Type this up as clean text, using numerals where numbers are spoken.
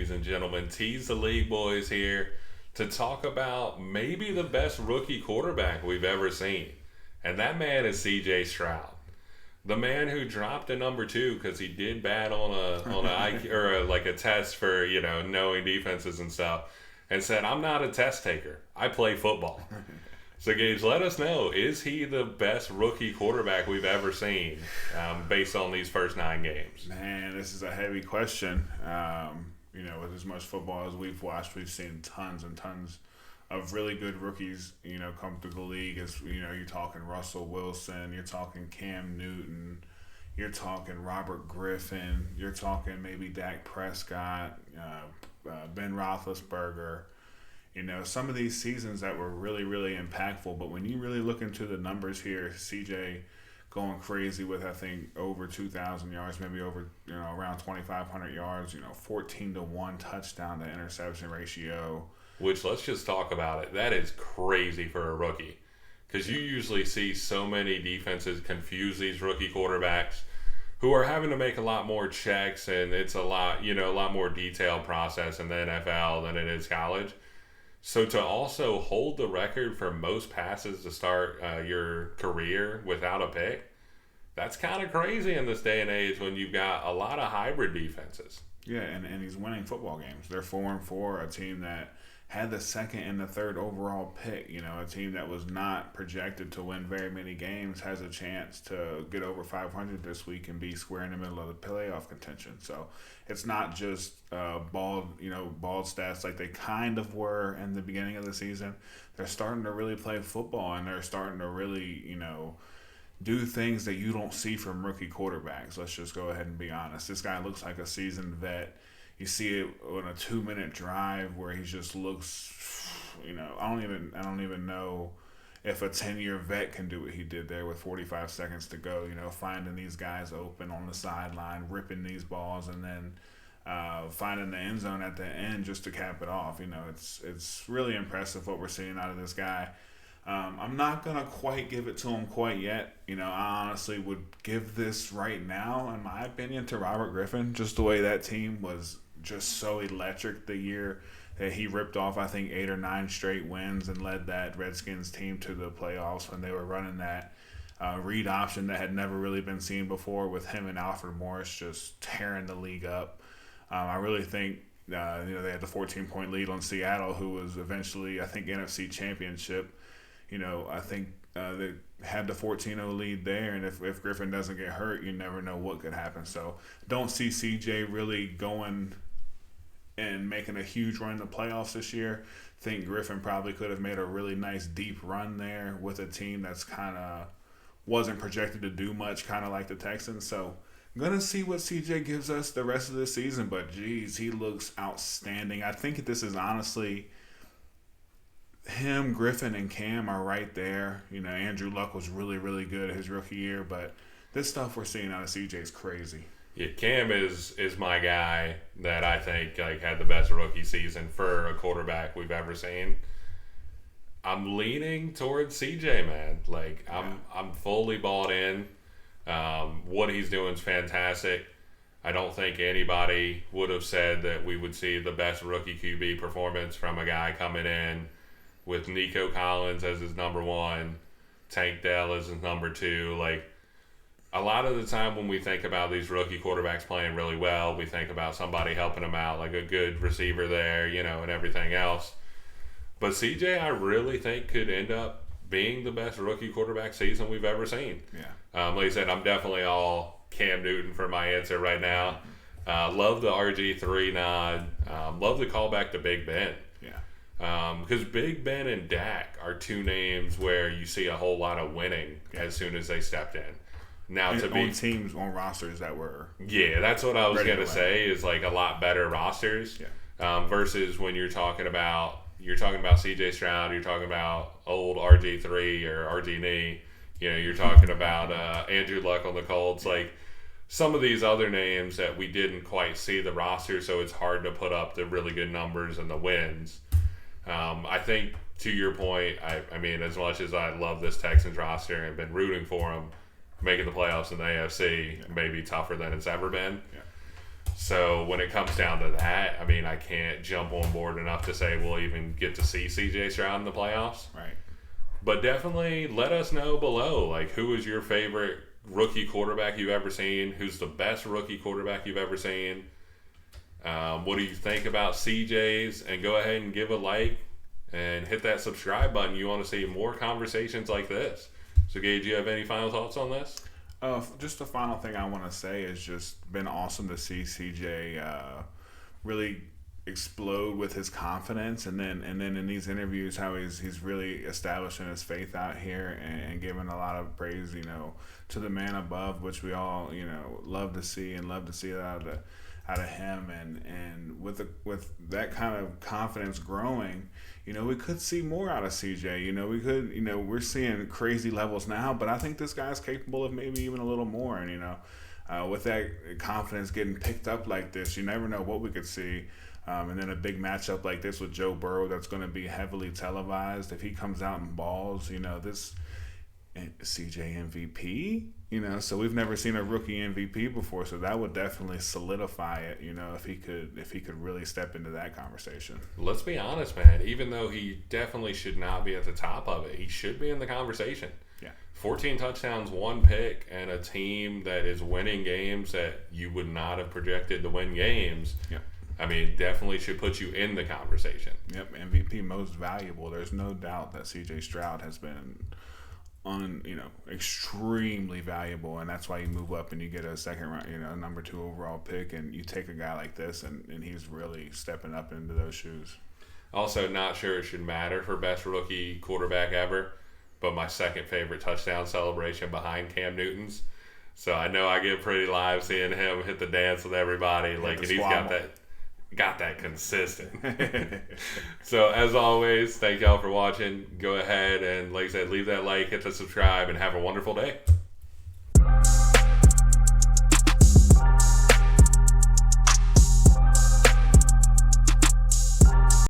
ladies and gentlemen. Tease the League boys here to talk about maybe the best rookie quarterback we've ever seen. And that man is CJ Stroud. The man who dropped a number 2 because he did bad on a IQ, or like a test for, knowing defenses and stuff, and said, "I'm not a test taker. I play football." So, Gage, let us know, is he the best rookie quarterback we've ever seen based on these first 9 games? Man, this is a heavy question. With as much football as we've watched, we've seen tons and tons of really good rookies, come through the league. As you're talking Russell Wilson, you're talking Cam Newton, you're talking Robert Griffin, you're talking maybe Dak Prescott, Ben Roethlisberger. Some of these seasons that were really, really impactful. But when you really look into the numbers here, CJ going crazy with, I think, over 2,000 yards, maybe over, around 2,500 yards, 14-1 touchdown to interception ratio. Which, let's just talk about it. That is crazy for a rookie. Because you usually see so many defenses confuse these rookie quarterbacks who are having to make a lot more checks, and it's a lot more detailed process in the NFL than it is college. So to also hold the record for most passes to start your career without a pick, that's kind of crazy in this day and age when you've got a lot of hybrid defenses. Yeah, and he's winning football games. They're 4-4, a team that had the second and the third overall pick. A team that was not projected to win very many games has a chance to get over 500 this week and be square in the middle of the playoff contention. So it's not just bald stats like they kind of were in the beginning of the season. They're starting to really play football, and they're starting to really, do things that you don't see from rookie quarterbacks. Let's just go ahead and be honest. This guy looks like a seasoned vet. You see it on a 2-minute drive where he just looks, I don't even know if a 10-year vet can do what he did there with 45 seconds to go, finding these guys open on the sideline, ripping these balls, and then finding the end zone at the end just to cap it off. It's really impressive what we're seeing out of this guy. I'm not going to quite give it to him quite yet. I honestly would give this right now, in my opinion, to Robert Griffin, just the way that team was just so electric the year that he ripped off, I think, 8 or 9 straight wins and led that Redskins team to the playoffs when they were running that read option that had never really been seen before, with him and Alfred Morris just tearing the league up. I really think they had the 14-point lead on Seattle, who was eventually, I think, NFC Championship. I think they had the 14-0 lead there, and if Griffin doesn't get hurt, you never know what could happen. So don't see CJ really going and making a huge run in the playoffs this year. Think Griffin probably could have made a really nice deep run there with a team that's kind of wasn't projected to do much, kind of like the Texans. So I'm going to see what CJ gives us the rest of the season, but geez, he looks outstanding. I think this is honestly him, Griffin, and Cam are right there. Andrew Luck was really, really good his rookie year, but this stuff we're seeing out of CJ is crazy. Yeah, Cam is my guy that I think had the best rookie season for a quarterback we've ever seen. I'm leaning towards CJ, man. I'm fully bought in. What he's doing is fantastic. I don't think anybody would have said that we would see the best rookie QB performance from a guy coming in with Nico Collins as his number 1, Tank Dell as his number 2. A lot of the time when we think about these rookie quarterbacks playing really well, we think about somebody helping them out, like a good receiver there, and everything else. But CJ, I really think, could end up being the best rookie quarterback season we've ever seen. Yeah. Like I said, I'm definitely all Cam Newton for my answer right now. Love the RG3 nod. Love the callback to Big Ben. Because Big Ben and Dak are 2 names where you see a whole lot of winning as soon as they stepped in. Now, and to be on teams, on rosters that were that's what I was going to say, is a lot better rosters. Versus when you're talking about CJ Stroud, you're talking about old RG3 or RG-knee, you're talking about Andrew Luck on the Colts. Some of these other names that we didn't quite see the roster, so it's hard to put up the really good numbers and the wins. I think, to your point, I mean, as much as I love this Texans roster and been rooting for them, making the playoffs in the AFC may be tougher than it's ever been. So when it comes down to that, I mean, I can't jump on board enough to say we'll even get to see CJ Stroud in the playoffs. Right. But definitely let us know below, like, who is your favorite rookie quarterback you've ever seen? Who's the best rookie quarterback you've ever seen? What do you think about CJ's? And go ahead and give a like and hit that subscribe button. You want to see more conversations like this. So, Gage, do you have any final thoughts on this? Just the final thing I want to say is just been awesome to see CJ really explode with his confidence, and then in these interviews how he's really establishing his faith out here and giving a lot of praise, to the man above, which we all love to see out of him, and with that kind of confidence growing, we could see more out of CJ. We're seeing crazy levels now, but I think this guy's capable of maybe even a little more, and with that confidence getting picked up like this, you never know what we could see. And then a big matchup like this with Joe Burrow that's going to be heavily televised. If he comes out and balls, this CJ MVP, so we've never seen a rookie MVP before, so that would definitely solidify it, if he could really step into that conversation. Let's be honest, man. Even though he definitely should not be at the top of it, he should be in the conversation. Yeah. 14 touchdowns, 1 pick, and a team that is winning games that you would not have projected to win games. Yeah. I mean, definitely should put you in the conversation. Yep, MVP most valuable. There's no doubt that CJ Stroud has been extremely valuable, and that's why you move up and you get a second round, number 2 overall pick, and you take a guy like this, and he's really stepping up into those shoes. Also, not sure it should matter for best rookie quarterback ever, but my second favorite touchdown celebration behind Cam Newton's. So I know I get pretty live seeing him hit the dance with everybody, and he's got that consistent. So as always, thank y'all for watching. Go ahead and, like I said, leave that like, hit the subscribe, and have a wonderful day.